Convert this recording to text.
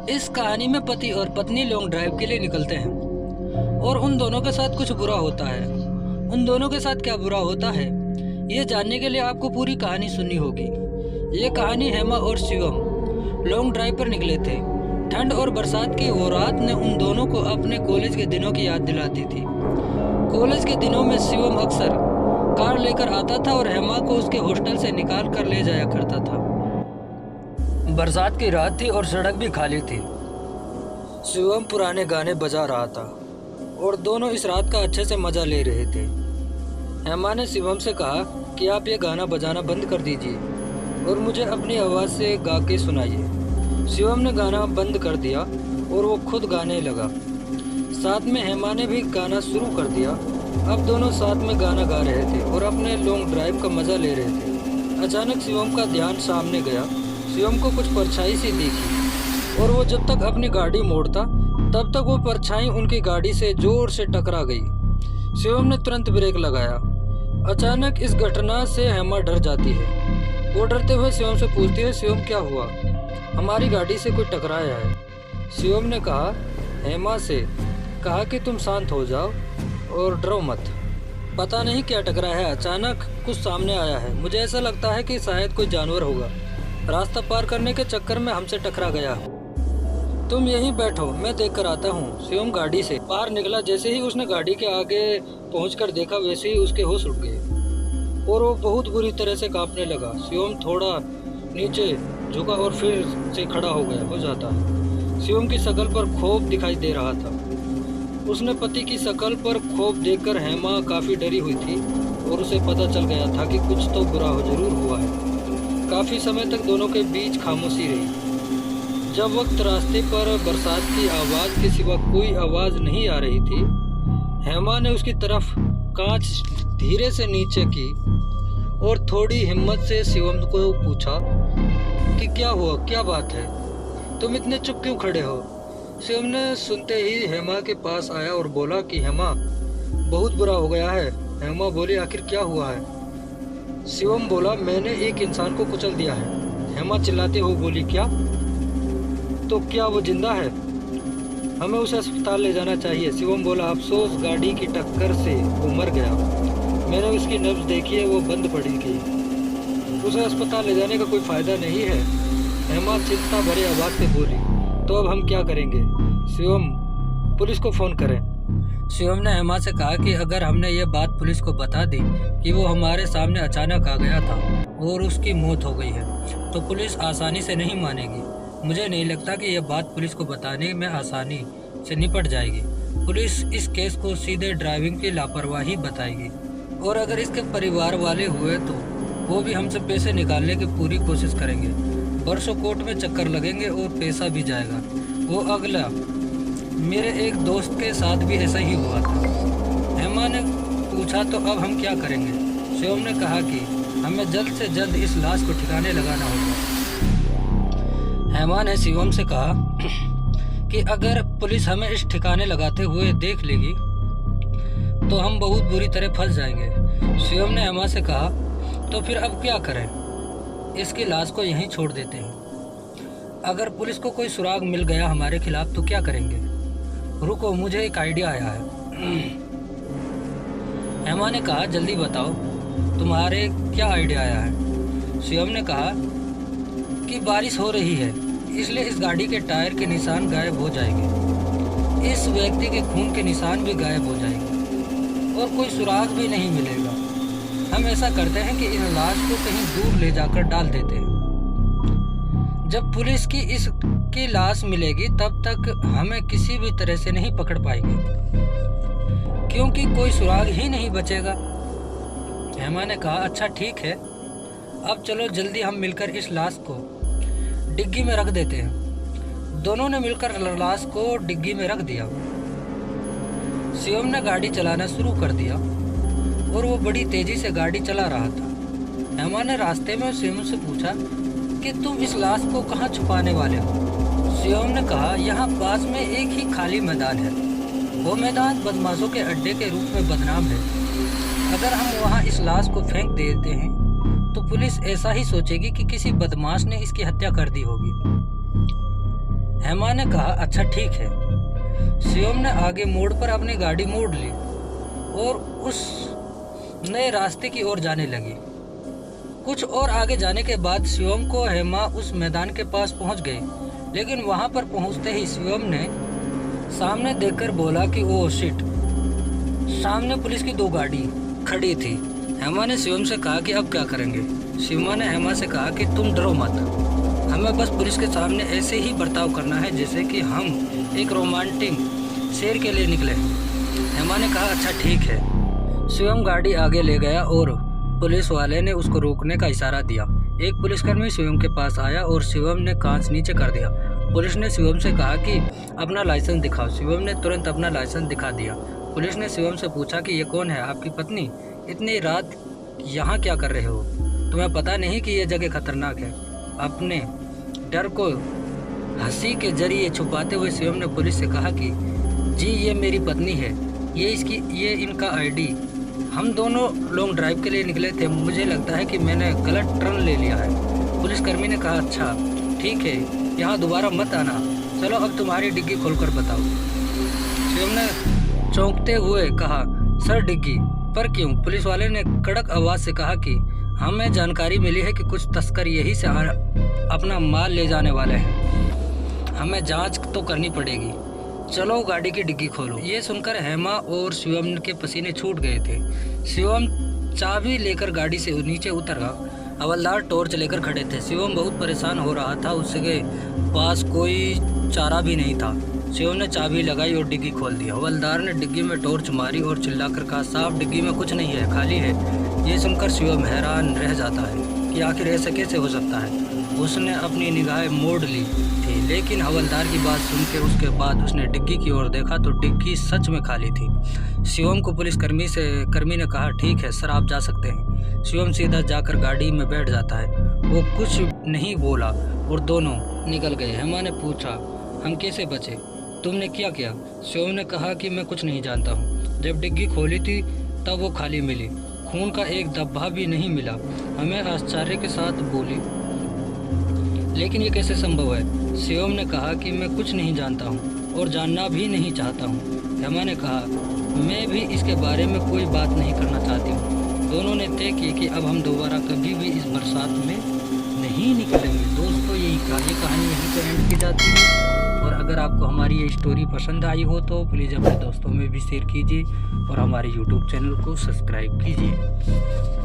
इस कहानी में पति और पत्नी लॉन्ग ड्राइव के लिए निकलते हैं और उन दोनों के साथ कुछ बुरा होता है। उन दोनों के साथ क्या बुरा होता है ये जानने के लिए आपको पूरी कहानी सुननी होगी। ये कहानी हेमा और शिवम लॉन्ग ड्राइव पर निकले थे। ठंड और बरसात की वो रात ने उन दोनों को अपने कॉलेज के दिनों की याद दिलाती थी। कॉलेज के दिनों में शिवम अक्सर कार लेकर आता था और हेमा को उसके हॉस्टल से निकाल कर ले जाया करता था। बरसात की रात थी और सड़क भी खाली थी। शिवम पुराने गाने बजा रहा था और दोनों इस रात का अच्छे से मजा ले रहे थे। हेमा ने शिवम से कहा कि आप ये गाना बजाना बंद कर दीजिए और मुझे अपनी आवाज़ से गा के सुनाइए। शिवम ने गाना बंद कर दिया और वो खुद गाने लगा। साथ में हेमा ने भी गाना शुरू कर दिया। अब दोनों साथ में गाना गा रहे थे और अपने लॉन्ग ड्राइव का मज़ा ले रहे थे। अचानक शिवम का ध्यान सामने गया। शिवम को कुछ परछाई सी दिखी और वो जब तक अपनी गाड़ी मोड़ता तब तक वो परछाई उनकी गाड़ी से जोर से टकरा गई। शिवम ने तुरंत ब्रेक लगाया। अचानक इस घटना से हेमा डर जाती है। वो डरते हुए शिवम से पूछती है, शिवम क्या हुआ? हमारी गाड़ी से कोई टकराया है। शिवम ने कहा हेमा से कहा कि तुम शांत हो जाओ और डरो मत। पता नहीं क्या टकराया है, अचानक कुछ सामने आया है। मुझे ऐसा लगता है कि शायद कोई जानवर होगा। रास्ता पार करने के चक्कर में हमसे टकरा गया। तुम यहीं बैठो, मैं देख कर आता हूँ। शिवम गाड़ी से बाहर निकला। जैसे ही उसने गाड़ी के आगे पहुंचकर देखा वैसे ही उसके होश उड़ गए और वो बहुत बुरी तरह से कांपने लगा। शिवम थोड़ा नीचे झुका और फिर से खड़ा हो जाता। शिवम की शक्ल पर खौफ दिखाई दे रहा था। उसने पति की शक्ल पर खौफ देखकर हेमा काफ़ी डरी हुई थी और उसे पता चल गया था कि कुछ तो बुरा जरूर हुआ है। काफ़ी समय तक दोनों के बीच खामोशी रही। जब वक्त रास्ते पर बरसात की आवाज़ के सिवा कोई आवाज़ नहीं आ रही थी, हेमा ने उसकी तरफ कांच धीरे से नीचे की और थोड़ी हिम्मत से शिवम को पूछा कि क्या हुआ, क्या बात है, तुम इतने चुप क्यों खड़े हो? शिवम ने सुनते ही हेमा के पास आया और बोला कि हेमा बहुत बुरा हो गया है। हेमा बोली आखिर क्या हुआ है? शिवम बोला मैंने एक इंसान को कुचल दिया है। हेमा चिल्लाते हुए बोली क्या? तो क्या वो जिंदा है? हमें उसे अस्पताल ले जाना चाहिए। शिवम बोला अफसोस गाड़ी की टक्कर से वो मर गया। मैंने उसकी नब्ज देखी है, वो बंद पड़ी गई। उसे अस्पताल ले जाने का कोई फ़ायदा नहीं है। हेमा चिंता भरी आवाज़ से बोली तो अब हम क्या करेंगे? शिवम पुलिस को फ़ोन करें। शिवम ने हेमा से कहा कि अगर हमने ये बात पुलिस को बता दी कि वो हमारे सामने अचानक आ गया था और उसकी मौत हो गई है तो पुलिस आसानी से नहीं मानेगी। मुझे नहीं लगता कि यह बात पुलिस को बताने में आसानी से निपट जाएगी। पुलिस इस केस को सीधे ड्राइविंग की लापरवाही बताएगी और अगर इसके परिवार वाले हुए तो वो भी हमसे पैसे निकालने की पूरी कोशिश करेंगे। बरसों कोर्ट में चक्कर लगेंगे और पैसा भी जाएगा। वो अगला मेरे एक दोस्त के साथ भी ऐसा ही हुआ था। हेमा ने पूछा तो अब हम क्या करेंगे? शिवम ने कहा कि हमें जल्द से जल्द इस लाश को ठिकाने लगाना होगा। हेमा ने शिवम से कहा कि अगर पुलिस हमें इस ठिकाने लगाते हुए देख लेगी तो हम बहुत बुरी तरह फंस जाएंगे। शिवम ने हेमा से कहा तो फिर अब क्या करें? इसकी लाश को यहीं छोड़ देते हैं। अगर पुलिस को कोई सुराग मिल गया हमारे खिलाफ तो क्या करेंगे? रुको, मुझे एक आइडिया आया है। हेमा ने कहा जल्दी बताओ, तुम्हारे क्या आइडिया आया है? शिवम ने कहा कि बारिश हो रही है इसलिए इस गाड़ी के टायर के निशान गायब हो जाएंगे। इस व्यक्ति के खून के निशान भी गायब हो जाएंगे और कोई सुराग भी नहीं मिलेगा। हम ऐसा करते हैं कि इस लाश को कहीं दूर ले जाकर डाल देते हैं। जब पुलिस की इसकी लाश मिलेगी तब तक हमें किसी भी तरह से नहीं पकड़ पाएगी क्योंकि कोई सुराग ही नहीं बचेगा। हेमा ने कहा अच्छा ठीक है, अब चलो जल्दी हम मिलकर इस लाश को डिग्गी में रख देते हैं। दोनों ने मिलकर लाश को डिग्गी में रख दिया। शिवम ने गाड़ी चलाना शुरू कर दिया और वो बड़ी तेजी से गाड़ी चला रहा था। हेमा ने रास्ते में शिवम से पूछा कि तुम इस लाश को कहाँ छुपाने वाले हो? शिवम ने कहा यहाँ पास में एक ही खाली मैदान है। वो मैदान बदमाशों के अड्डे के रूप में बदनाम है। अगर हम वहाँ इस लाश को फेंक देते हैं तो पुलिस ऐसा ही सोचेगी कि किसी बदमाश ने इसकी हत्या कर दी होगी। हेमा ने कहा अच्छा ठीक है। शिवम ने आगे मोड़ पर अपनी गाड़ी मोड़ ली और उस नए रास्ते की ओर जाने लगी। कुछ और आगे जाने के बाद शिवम को हेमा उस मैदान के पास पहुंच गई, लेकिन वहां पर पहुंचते ही शिवम ने सामने देखकर बोला कि ओह शिट, सामने पुलिस की 2 गाड़ी खड़ी थी। हेमा ने शिवम से कहा कि अब क्या करेंगे। शिवम ने हेमा से कहा कि तुम डरो मत, हमें बस पुलिस के सामने ऐसे ही बर्ताव करना है जैसे कि हम एक रोमांटिक शेर के लिए निकले। हेमा ने कहा अच्छा ठीक है। शिवम गाड़ी आगे ले गया और पुलिस वाले ने उसको रोकने का इशारा दिया। एक पुलिसकर्मी शिवम के पास आया और शिवम ने कांच नीचे कर दिया। पुलिस ने शिवम से कहा कि अपना लाइसेंस दिखाओ। शिवम ने तुरंत अपना लाइसेंस दिखा दिया। पुलिस ने शिवम से पूछा कि ये कौन है, आपकी पत्नी? इतनी रात यहाँ क्या कर रहे हो? तुम्हें पता नहीं कि यह जगह खतरनाक है? अपने डर को हंसी के जरिए छुपाते हुए शिवम ने पुलिस से कहा कि जी ये मेरी पत्नी है, ये इनका आईडी। हम दोनों लॉन्ग ड्राइव के लिए निकले थे, मुझे लगता है कि मैंने गलत टर्न ले लिया है। पुलिसकर्मी ने कहा अच्छा ठीक है, यहाँ दोबारा मत आना, चलो अब तुम्हारी डिग्गी खोलकर बताओ। शिवम ने चौंकते हुए कहा सर डिग्गी पर क्यों? पुलिस वाले ने कड़क आवाज़ से कहा कि हमें जानकारी मिली है कि कुछ तस्कर यहीं से अपना माल ले जाने वाले हैं, हमें जांच तो करनी पड़ेगी, चलो गाड़ी की डिग्गी खोलो। ये सुनकर हेमा और शिवम के पसीने छूट गए थे। शिवम चाबी लेकर गाड़ी से नीचे उतर गया। हवलदार टॉर्च लेकर खड़े थे। शिवम बहुत परेशान हो रहा था, उसके पास कोई चारा भी नहीं था। शिवम ने चाबी लगाई और डिग्गी खोल दिया। हवलदार ने डिग्गी में टॉर्च मारी और चिल्लाकर कहा साहब डिग्गी में कुछ नहीं है, खाली है। ये सुनकर शिवम हैरान रह जाता है कि आखिर ऐसा कैसे हो सकता है। उसने अपनी निगाहें मोड़ ली थी, लेकिन हवलदार की बात सुनकर उसके बाद उसने डिग्गी की ओर देखा तो डिग्गी सच में खाली थी। शिवम को पुलिसकर्मी ने कहा ठीक है सर आप जा सकते हैं। शिवम सीधा जाकर गाड़ी में बैठ जाता है। वो कुछ नहीं बोला और दोनों निकल गए। हेमा ने पूछा हम कैसे बचे, तुमने क्या किया? शिवम ने कहा कि मैं कुछ नहीं जानता हूँ, जब डिग्गी खोली थी तब वो खाली मिली, खून का एक धब्बा भी नहीं मिला। हमें आश्चर्य के साथ बोली लेकिन ये कैसे संभव है? शिवम ने कहा कि मैं कुछ नहीं जानता हूँ और जानना भी नहीं चाहता हूँ। हेमा ने कहा मैं भी इसके बारे में कोई बात नहीं करना चाहती हूँ। दोनों ने तय किया कि अब हम दोबारा कभी भी इस बरसात में नहीं निकलेंगे। दोस्तों ये कहानी यहीं पर एंड की जाती है। और अगर आपको हमारी ये स्टोरी पसंद आई हो तो प्लीज़ अपने दोस्तों में भी शेयर कीजिए और हमारे YouTube चैनल को सब्सक्राइब कीजिए।